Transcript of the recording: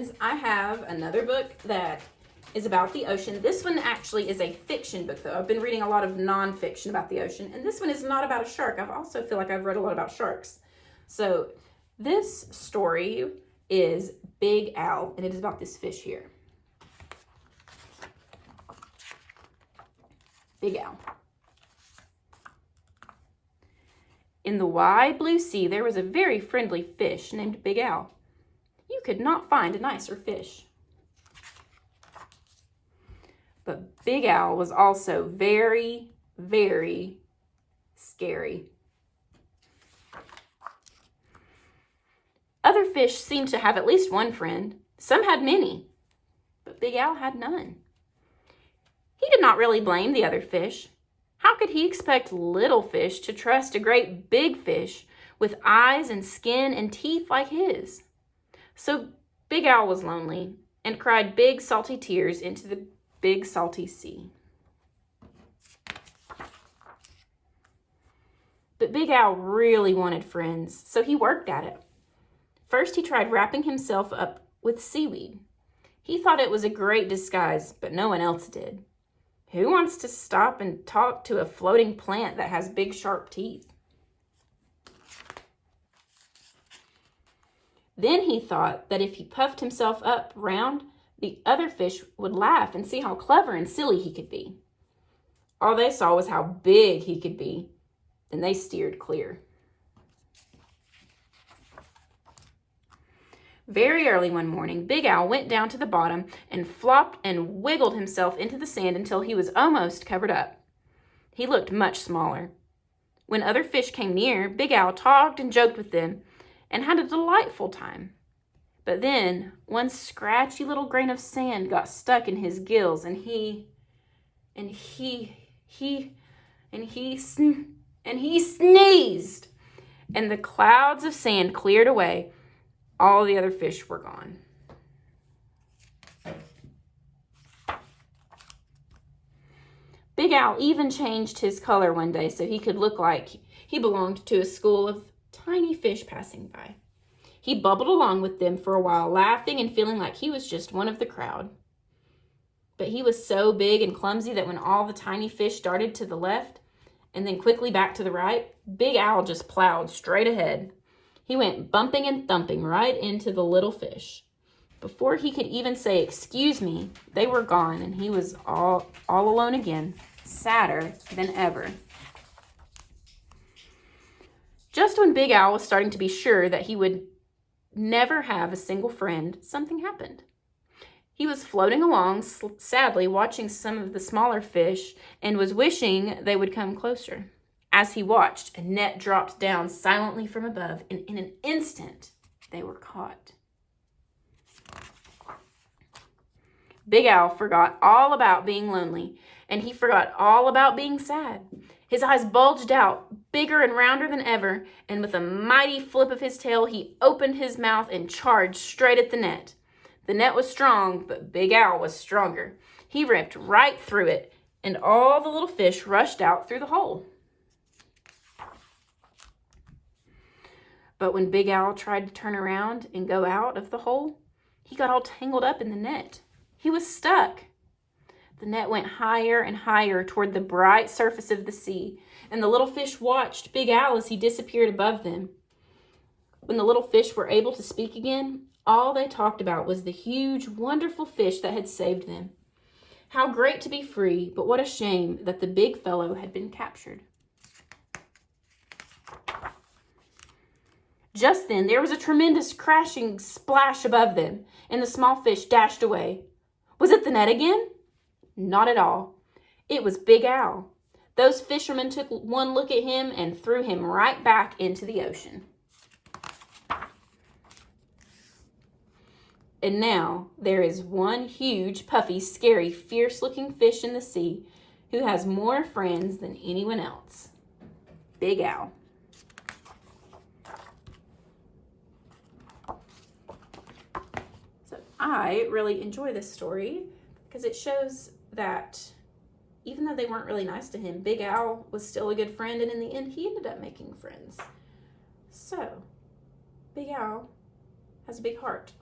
friends, I have another book that is about the ocean. This one actually is a fiction book, though. I've been reading a lot of nonfiction about the ocean, and this one is not about a shark. I also feel like I've read a lot about sharks. So this story is Big Al, and it is about this fish here. Big Al. In the wide blue sea, there was a very friendly fish named Big Al. You could not find a nicer fish. But Big Al was also very, very scary. Other fish seemed to have at least one friend. Some had many, but Big Al had none. He did not really blame the other fish. How could he expect little fish to trust a great big fish with eyes and skin and teeth like his? So Big Al was lonely and cried big salty tears into the big salty sea. But Big Al really wanted friends, so he worked at it. First, he tried wrapping himself up with seaweed. He thought it was a great disguise, but no one else did. Who wants to stop and talk to a floating plant that has big sharp teeth? Then he thought that if he puffed himself up round, the other fish would laugh and see how clever and silly he could be. All they saw was how big he could be, and they steered clear. Very early one morning, Big Al went down to the bottom and flopped and wiggled himself into the sand until he was almost covered up. He looked much smaller. When other fish came near, Big Al talked and joked with them and had a delightful time. But then one scratchy little grain of sand got stuck in his gills, and he sneezed, and the clouds of sand cleared away. All the other fish were gone. Big Al even changed his color one day so he could look like he belonged to a school of tiny fish passing by. He bubbled along with them for a while, laughing and feeling like he was just one of the crowd. But he was so big and clumsy that when all the tiny fish darted to the left and then quickly back to the right, Big Al just plowed straight ahead. He went bumping and thumping right into the little fish. Before he could even say, "Excuse me," they were gone, and he was all alone again, sadder than ever. Just when Big Al was starting to be sure that he would never have a single friend, something happened. He was floating along, sadly watching some of the smaller fish, and was wishing they would come closer. As he watched, a net dropped down silently from above, and in an instant, they were caught. Big Al forgot all about being lonely, and he forgot all about being sad. His eyes bulged out, bigger and rounder than ever, and with a mighty flip of his tail, he opened his mouth and charged straight at the net. The net was strong, but Big Al was stronger. He ripped right through it, and all the little fish rushed out through the hole. But when Big Al tried to turn around and go out of the hole, he got all tangled up in the net. He was stuck. The net went higher and higher toward the bright surface of the sea, and the little fish watched Big Al as he disappeared above them. When the little fish were able to speak again, all they talked about was the huge, wonderful fish that had saved them. How great to be free, but what a shame that the big fellow had been captured. Just then, there was a tremendous crashing splash above them, and the small fish dashed away. Was it the net again? Not at all. It was Big Al. Those fishermen took one look at him and threw him right back into the ocean. And now there is one huge, puffy, scary, fierce-looking fish in the sea who has more friends than anyone else. Big Al. I really enjoy this story because it shows that even though they weren't really nice to him, Big Al was still a good friend, and in the end, he ended up making friends. So, Big Al has a big heart.